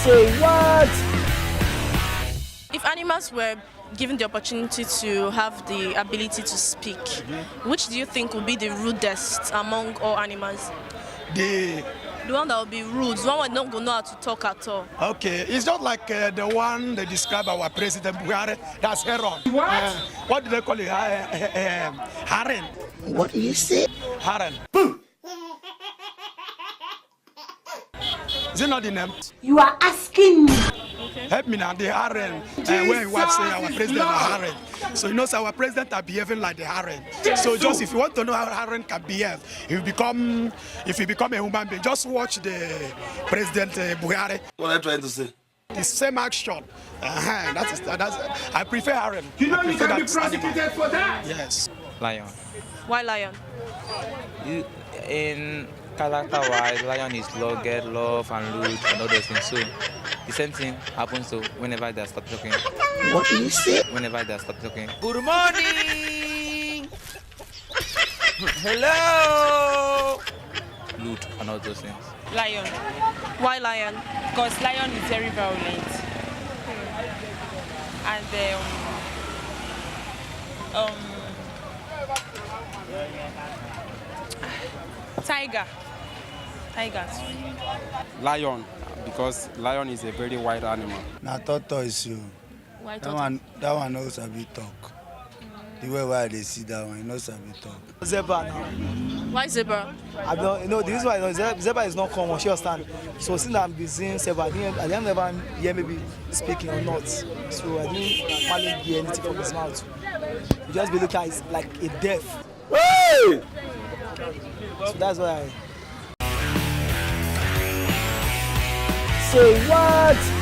Say what? If animals were given the opportunity to have the ability to speak, which do you think would be the rudest among all animals? The one that would be rude, the one that don't know how to talk at all. Okay, it's not like the one they describe our president Buhari. That's Heron. What do they call it? Haren. What do you say? Haren. Is it not the name? You are asking me. Okay. Help me now, the Haren. When you watch say our president Haren. So you know, so our president are behaving like the Haren. So just if you want to know how Haren can behave, if you become a human being, just watch the president Buhari. What are you trying to say? The same action. That's I prefer Haren. You know I you prefer can be that prosecuted animal. for that. Yes. Lion. Why lion? In character-wise, lion is rugged, love, and rude, and all those things. So the same thing happens to whenever they stop talking. What do you say? Whenever they stop talking. Good morning. Hello. Rude and all those things. Lion, Why lion? because lion is very violent. And tigers. Lion, because lion is a very wild animal. Na tortoise you. Why That one knows a bit talk. The way why they see that one, he knows a bit talk. Zebra now. Why zebra? I don't, the reason why zebra is not common, she understand. So since I'm busy zebra, I didn't never hear maybe speaking or not. So I didn't finally hear anything from his mouth. You just be looking at it like a deaf. Hey! So that's why Say what?